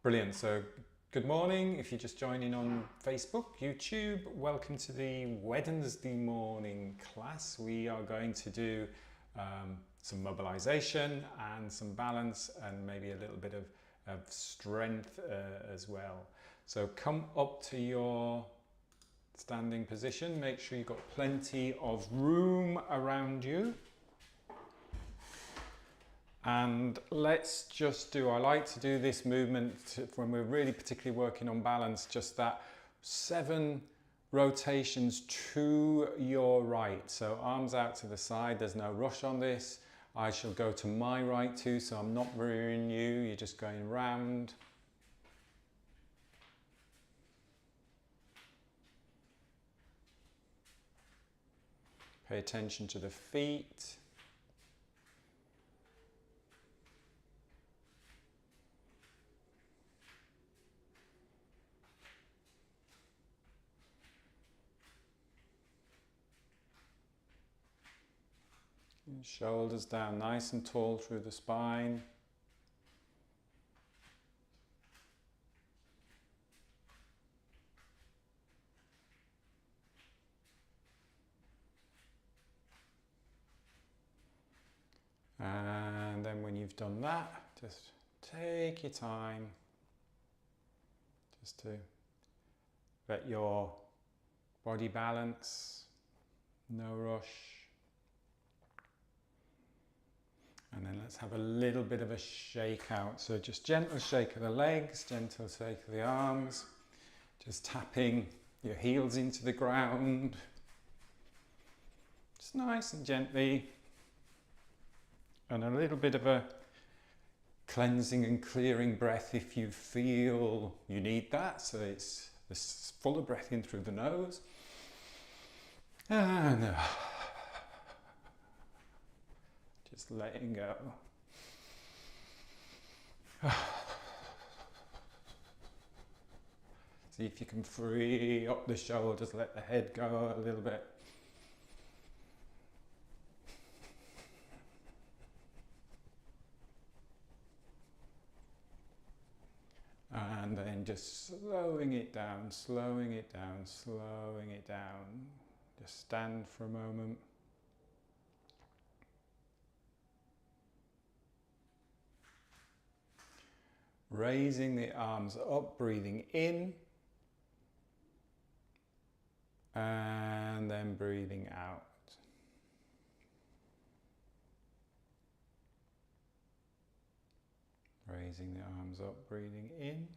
Brilliant. So good morning. If you're just joining on Facebook, YouTube, welcome to the Wednesday morning class. We are going to do some mobilization and some balance and maybe a little bit of strength as well. So come up to your standing position. Make sure you've got plenty of room around you. And let's just do, I like to do this movement when we're really particularly working on balance, just that 7 rotations to your right. So arms out to the side, there's no rush on this. I shall go to my right too, so I'm not mirroring you, you're just going round. Pay attention to the feet. Shoulders down nice and tall through the spine. And then when you've done that, just take your time just to let your body balance, no rush. And then let's have a little bit of a shake out. So just gentle shake of the legs, gentle shake of the arms, just tapping your heels into the ground. Just nice and gently. And a little bit of a cleansing and clearing breath if you feel you need that. So it's this fuller breath in through the nose. And just letting go. See if you can free up the shoulders, let the head go a little bit. And then just slowing it down, slowing it down, slowing it down. Just stand for a moment. Raising the arms up, breathing in. And then breathing out. Raising the arms up, breathing in.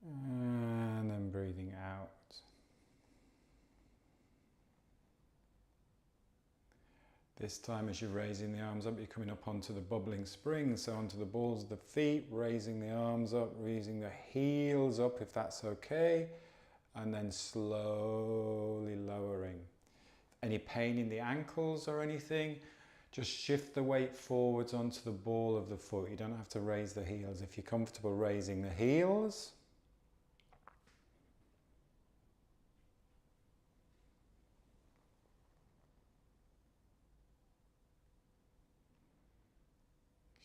And then breathing out. This time as you're raising the arms up, you're coming up onto the bubbling spring, so onto the balls of the feet, raising the arms up, raising the heels up if that's okay, and then slowly lowering. Any pain in the ankles or anything, just shift the weight forwards onto the ball of the foot. You don't have to raise the heels. If you're comfortable raising the heels,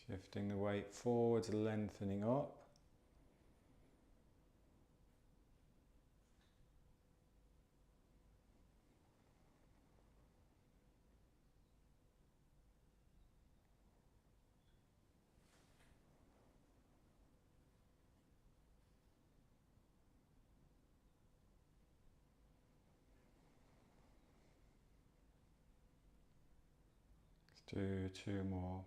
shifting the weight forwards, lengthening up. Let's do 2 more.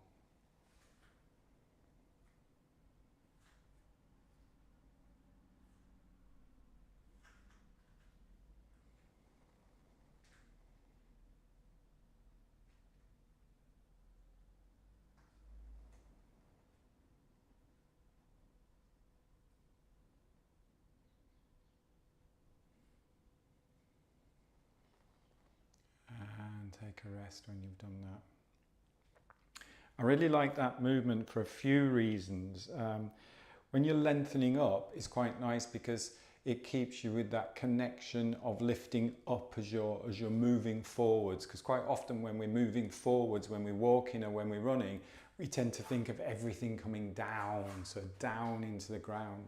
And take a rest when you've done that. I really like that movement for a few reasons. When you're lengthening up, it's quite nice because it keeps you with that connection of lifting up as you're moving forwards. Because quite often when we're moving forwards, when we're walking or when we're running, we tend to think of everything coming down, so down into the ground.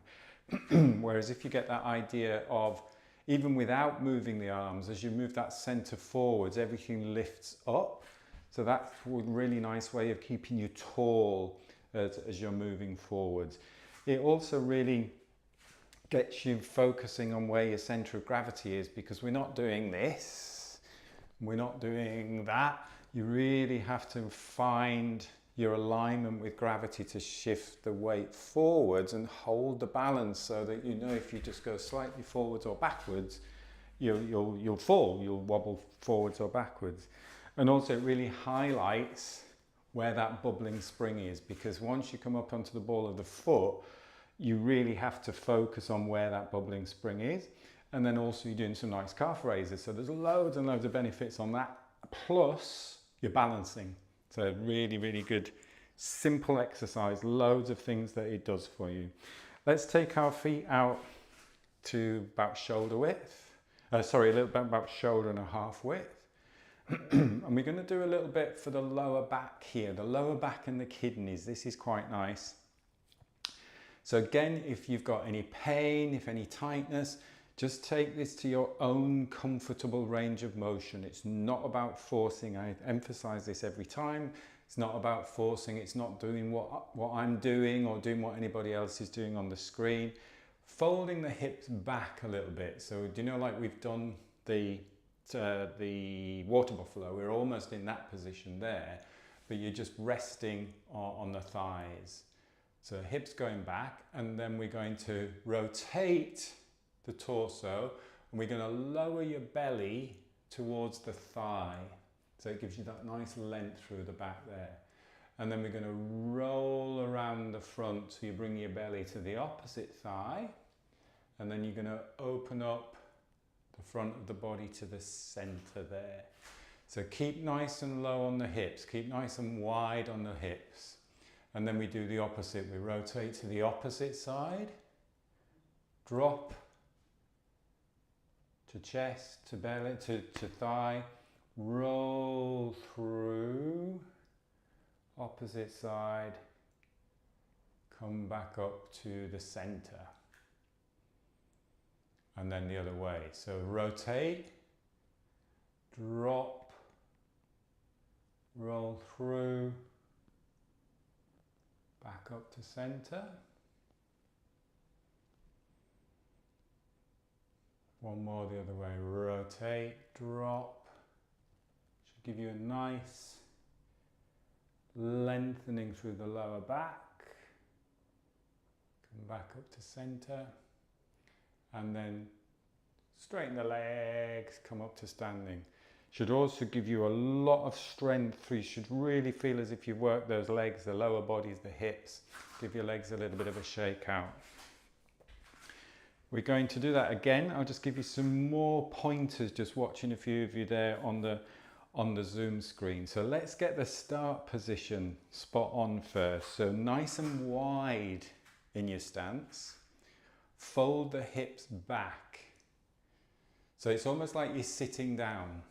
Whereas if you get that idea of, even without moving the arms, as you move that center forwards, everything lifts up. So that's a really nice way of keeping you tall as you're moving forwards. It also really gets you focusing on where your center of gravity is, because we're not doing this, we're not doing that. You really have to find your alignment with gravity to shift the weight forwards and hold the balance, so that you know if you just go slightly forwards or backwards, you'll fall, you'll wobble forwards or backwards. And also it really highlights where that bubbling spring is, because once you come up onto the ball of the foot, you really have to focus on where that bubbling spring is. And then also you're doing some nice calf raises. So there's loads and loads of benefits on that. Plus you're balancing. So really, really good, simple exercise, loads of things that it does for you. Let's take our feet out to about shoulder width. A little bit about shoulder and a half width. And we're going to do a little bit for the lower back here, the lower back and the kidneys. This is quite nice. So again, if you've got any pain, if any tightness, just take this to your own comfortable range of motion. It's not about forcing. I emphasize this every time. It's not about forcing. It's not doing what I'm doing or doing what anybody else is doing on the screen. Folding the hips back a little bit. So do you know, like we've done the water buffalo, we're almost in that position there, but you're just resting on the thighs. So hips going back, and then we're going to rotate the torso, and we're going to lower your belly towards the thigh. So it gives you that nice length through the back there. And then we're going to roll around the front, so you bring your belly to the opposite thigh, and then you're going to open up the front of the body to the center there. So keep nice and low on the hips, keep nice and wide on the hips. And then we do the opposite. We rotate to the opposite side, drop to chest, to belly, to thigh, roll through, opposite side, come back up to the center. And then the other way. So rotate, drop, roll through, back up to center. One more the other way. Rotate, drop. Should give you a nice lengthening through the lower back. Come back up to center. And then straighten the legs, come up to standing. Should also give you a lot of strength. You should really feel as if you work those legs, the lower bodies, the hips. Give your legs a little bit of a shake out. We're going to do that again. I'll just give you some more pointers, just watching a few of you there on the Zoom screen. So let's get the start position spot on first. So nice and wide in your stance. Fold the hips back. So it's almost like you're sitting down.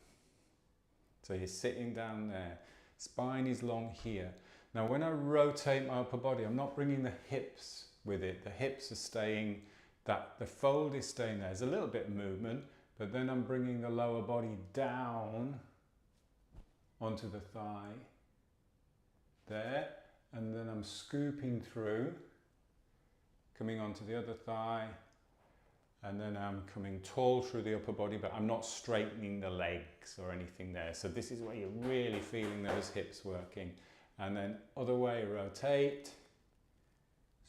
So you're sitting down there. Spine is long here. Now when I rotate my upper body, I'm not bringing the hips with it. The hips are staying, the fold is staying there. There's a little bit of movement, but then I'm bringing the lower body down onto the thigh. There. And then I'm scooping through, coming onto the other thigh, and then I'm coming tall through the upper body, but I'm not straightening the legs or anything there. So this is where you're really feeling those hips working. And then other way, rotate,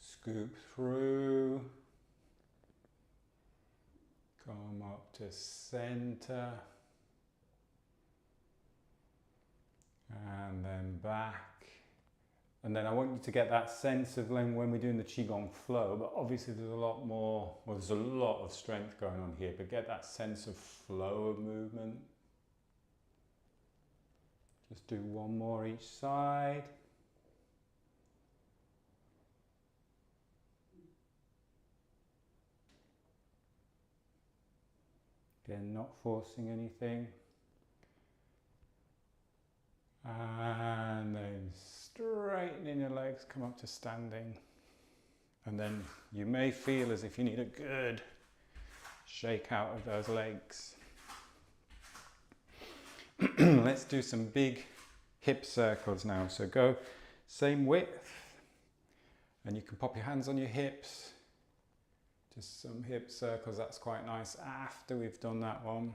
scoop through, come up to center, and then back. And then I want you to get that sense of when we're doing the Qigong flow, but obviously there's a lot more, well, there's a lot of strength going on here, but get that sense of flow of movement. Just do one more each side. Again, not forcing anything. And then straightening your legs, come up to standing. And then you may feel as if you need a good shake out of those legs. Let's do some big hip circles now. So go same width, and you can pop your hands on your hips. Just some hip circles, that's quite nice. After we've done that one, you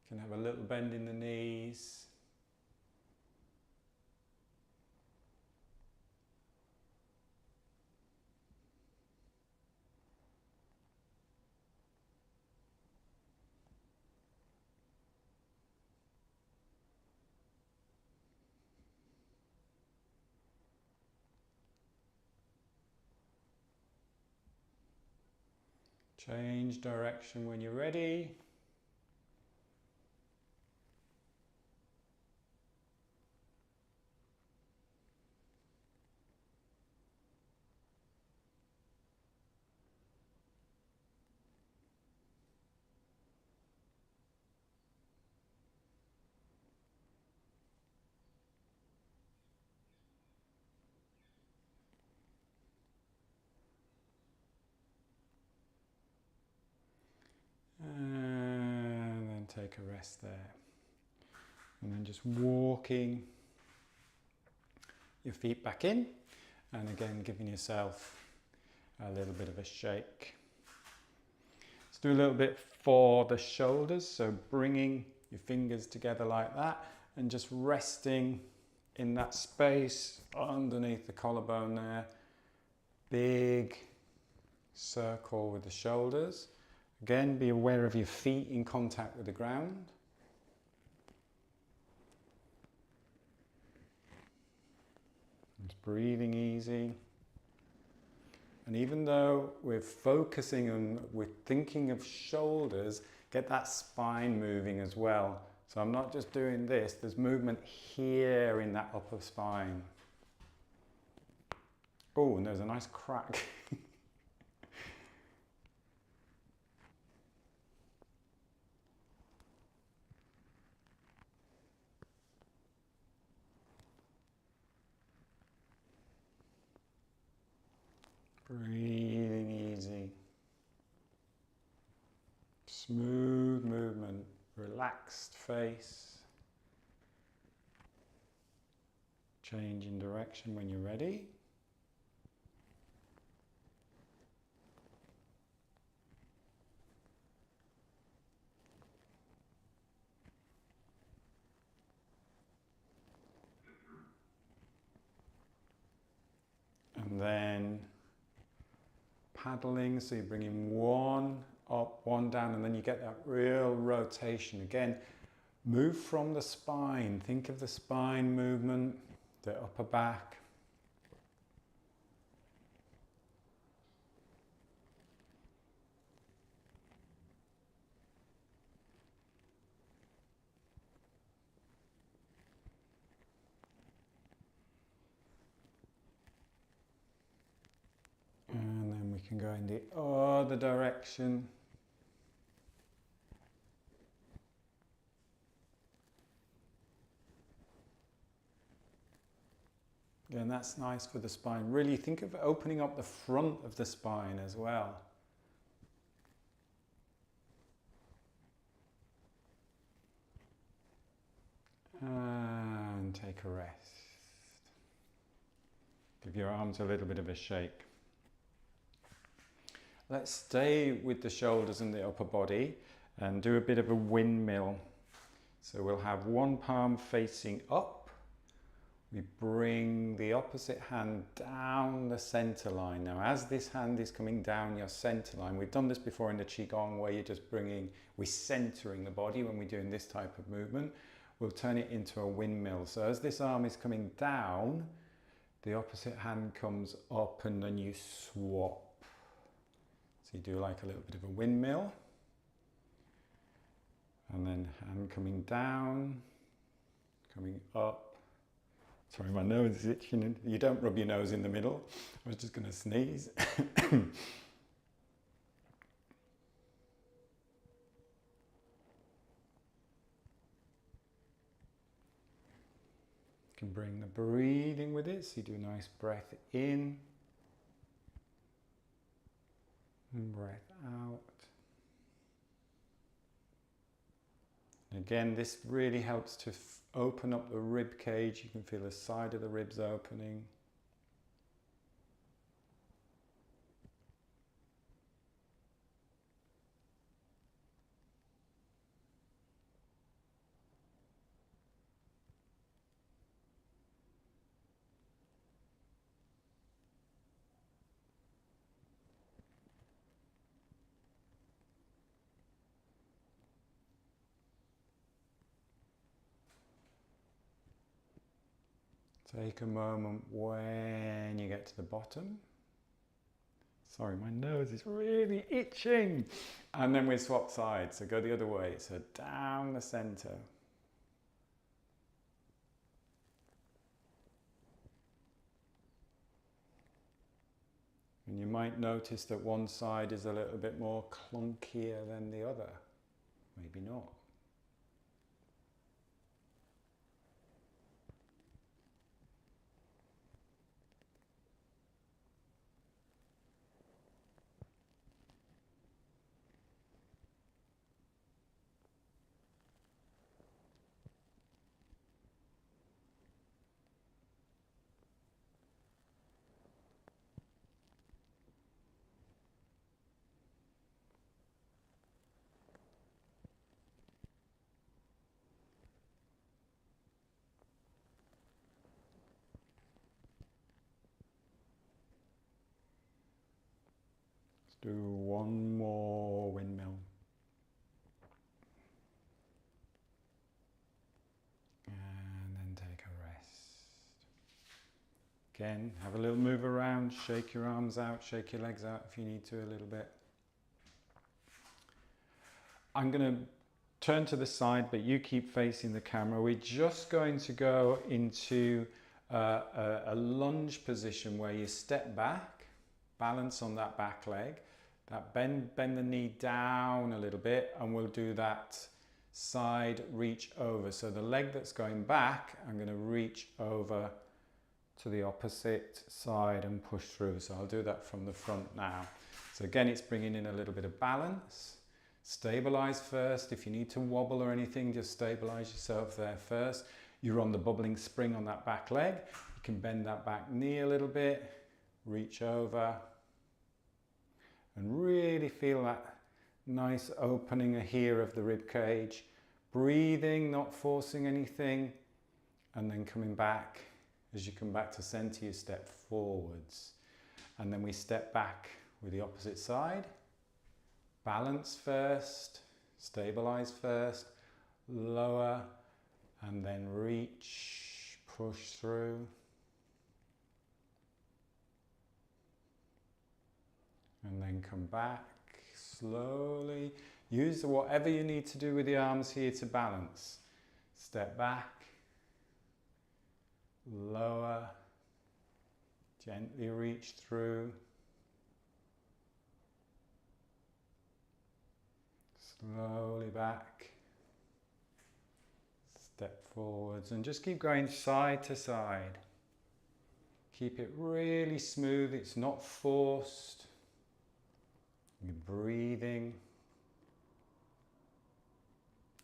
can have a little bend in the knees. Change direction when you're ready. And then take a rest there. And then just walking your feet back in, and again giving yourself a little bit of a shake. Let's do a little bit for the shoulders, so bringing your fingers together like that and just resting in that space underneath the collarbone there. Big circle with the shoulders. Again, be aware of your feet in contact with the ground. Just breathing easy. And even though we're focusing on, we're thinking of shoulders, get that spine moving as well. So I'm not just doing this, there's movement here in that upper spine. Oh, and there's a nice crack. Breathing easy. Smooth movement, relaxed face. Change in direction when you're ready. And then paddling, so you're bringing one up, one down, and then you get that real rotation. Again, move from the spine. Think of the spine movement, the upper back. And then we can go in the other direction. Again, that's nice for the spine. Really think of opening up the front of the spine as well. And take a rest. Give your arms a little bit of a shake. Let's stay with the shoulders and the upper body and do a bit of a windmill. So we'll have one palm facing up. We bring the opposite hand down the center line. Now, as this hand is coming down your center line, we've done this before in the Qigong where you're just we're centering the body when we're doing this type of movement. We'll turn it into a windmill. So as this arm is coming down, the opposite hand comes up and then you swap. So you do like a little bit of a windmill. And then hand coming down, coming up. Sorry, my nose is itching. You don't rub your nose in the middle. I was just going to sneeze. can bring the breathing with it. So you do a nice breath in and breath out. And again, this really helps to open up the rib cage. You can feel the side of the ribs opening. Take a moment when you get to the bottom. Sorry, my nose is really itching. And then we swap sides, so go the other way. So down the center. And you might notice that one side is a little bit more clunkier than the other. Maybe not. Do one more windmill. And then take a rest. Again, have a little move around, shake your arms out, shake your legs out if you need to a little bit. I'm going to turn to the side, but you keep facing the camera. We're just going to go into a lunge position where you step back, balance on that back leg. That bend the knee down a little bit, and we'll do that side reach over. So the leg that's going back, I'm going to reach over to the opposite side and push through. So I'll do that from the front now. So again, it's bringing in a little bit of balance. Stabilize first. If you need to wobble or anything, just stabilize yourself there first. You're on the bubbling spring on that back leg. You can bend that back knee a little bit, reach over, and really feel that nice opening here of the rib cage. Breathing, not forcing anything, and then coming back. As you come back to center, you step forwards. And then we step back with the opposite side. Balance first, stabilize first, lower, and then reach, push through. And then come back slowly. Use whatever you need to do with the arms here to balance. Step back, lower, gently reach through. Slowly back, step forwards, and just keep going side to side. Keep it really smooth, it's not forced. You're breathing.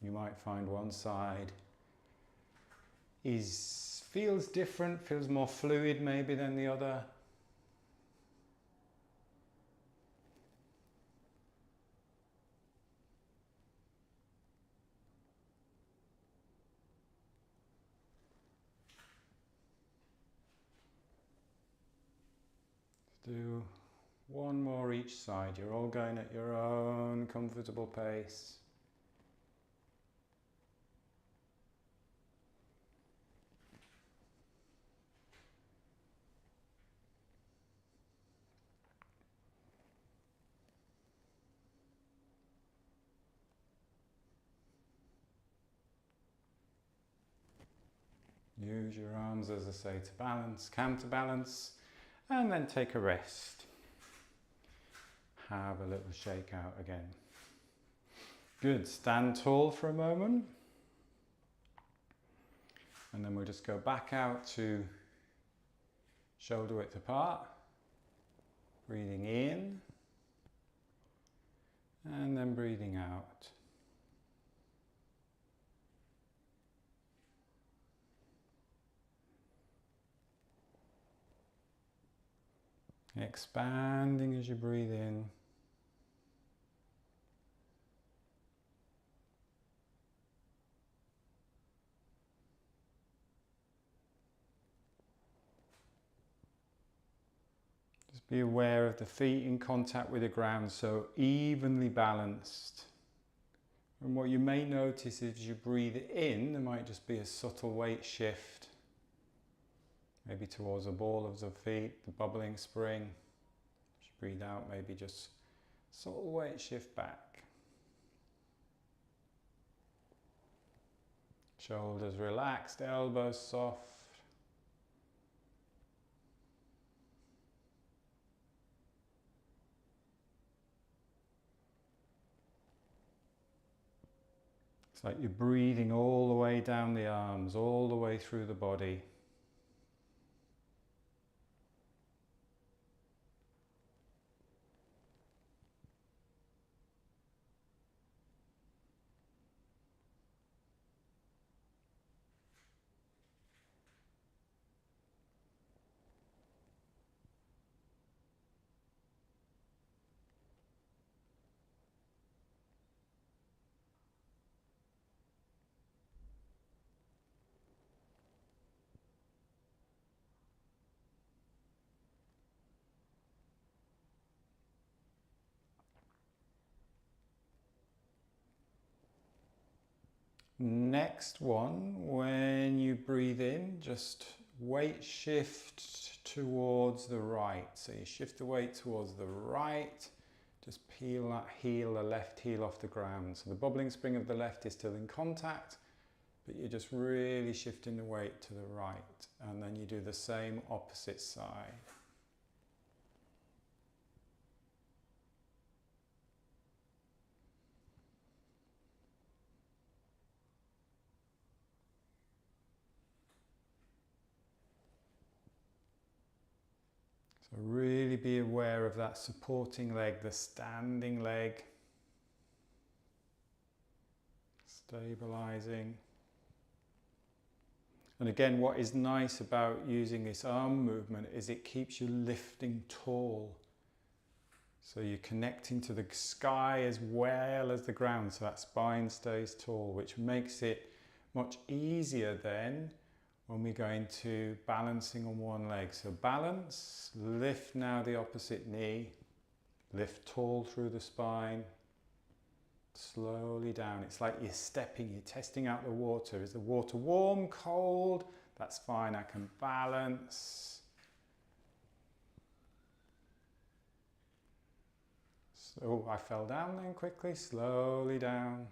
You might find one side feels different, feels more fluid maybe than the other. Do one more each side. You're all going at your own comfortable pace. Use your arms, as I say, to balance, counterbalance, and then take a rest. Have a little shake out again. Good, stand tall for a moment. And then we'll just go back out to shoulder width apart. Breathing in. And then breathing out. Expanding as you breathe in. Just be aware of the feet in contact with the ground, so evenly balanced. And what you may notice is as you breathe in, there might just be a subtle weight shift. Maybe towards the ball of the feet, the bubbling spring. As you breathe out, maybe just subtle weight shift back. Shoulders relaxed, elbows soft. It's like you're breathing all the way down the arms, all the way through the body. Next one, when you breathe in, just weight shift towards the right. So you shift the weight towards the right, just peel that heel, the left heel off the ground. So the bubbling spring of the left is still in contact, but you're just really shifting the weight to the right. And then you do the same opposite side. So really be aware of that supporting leg, the standing leg, stabilizing. And again, what is nice about using this arm movement is it keeps you lifting tall. So you're connecting to the sky as well as the ground, so that spine stays tall, which makes it much easier then when we go into balancing on one leg. So balance, lift now the opposite knee, lift tall through the spine, slowly down. It's like you're stepping, you're testing out the water. Is the water warm, cold? That's fine, I can balance. So I fell down then quickly, slowly down.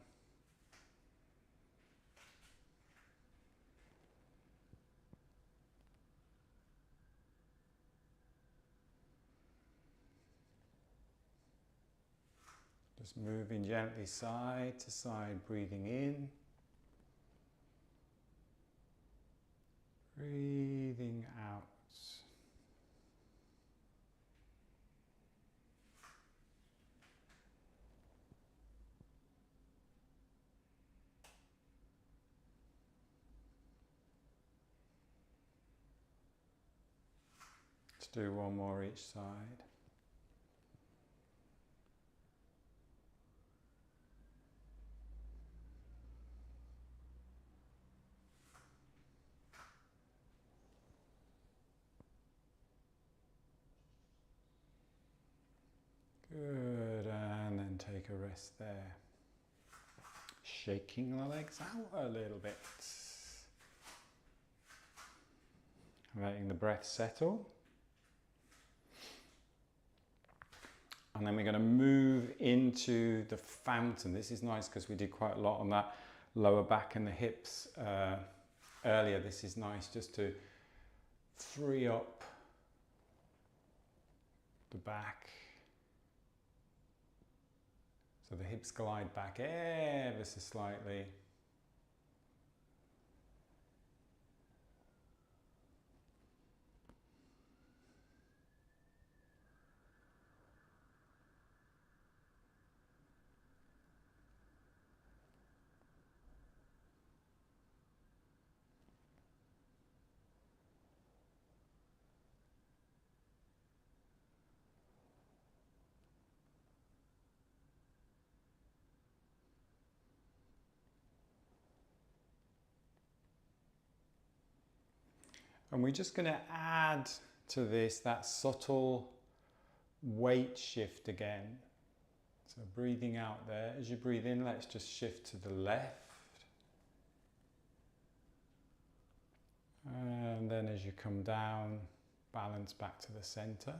Just moving gently side to side, breathing in. Breathing out. Let's do one more each side. Good, and then take a rest there. Shaking the legs out a little bit. Letting the breath settle. And then we're going to move into the fountain. This is nice because we did quite a lot on that lower back and the hips earlier. This is nice just to free up the back. So the hips glide back ever so slightly. And we're just going to add to this that subtle weight shift again. So breathing out there. As you breathe in, let's just shift to the left. And then as you come down, balance back to the center.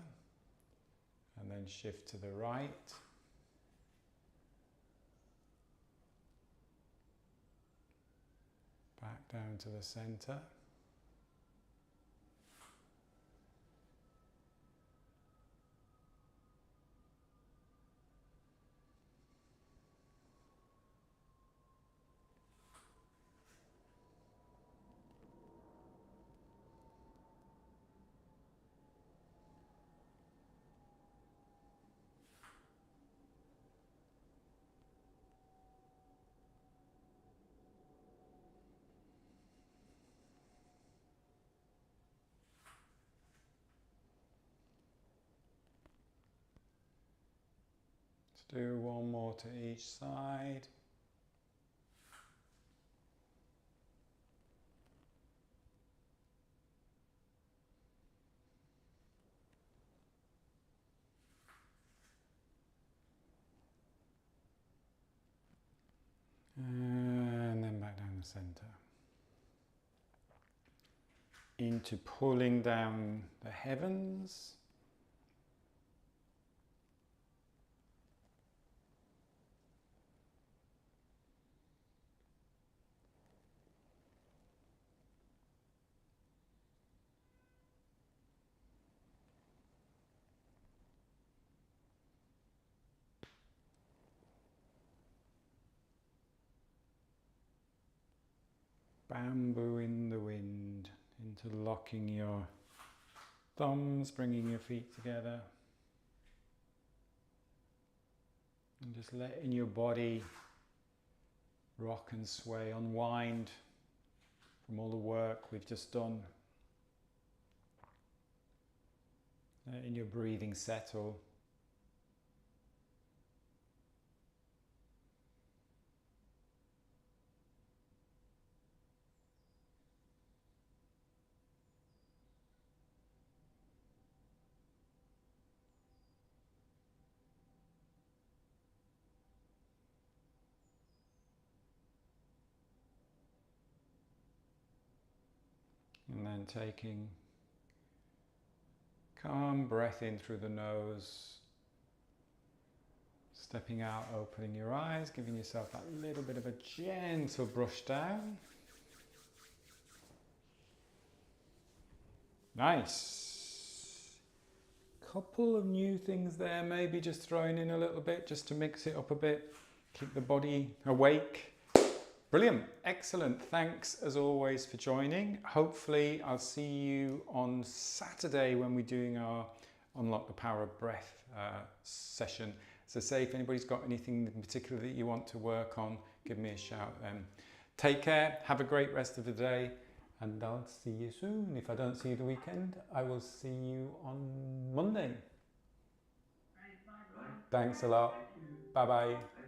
And then shift to the right. Back down to the center. Do one more to each side. And then back down the center. Into pulling down the heavens. Bamboo in the wind, interlocking your thumbs, bringing your feet together. And just letting your body rock and sway, unwind from all the work we've just done. Letting your breathing settle. And then taking calm breath in through the nose, stepping out, opening your eyes, giving yourself that little bit of a gentle brush down. Nice. Couple of new things there, maybe just throwing in a little bit just to mix it up a bit, keep the body awake. Brilliant, excellent. Thanks as always for joining. Hopefully I'll see you on Saturday when we're doing our Unlock the Power of Breath session. So say if anybody's got anything in particular that you want to work on, give me a shout then. Take care, have a great rest of the day, and I'll see you soon. If I don't see you the weekend, I will see you on Monday. Thanks a lot. Bye-bye.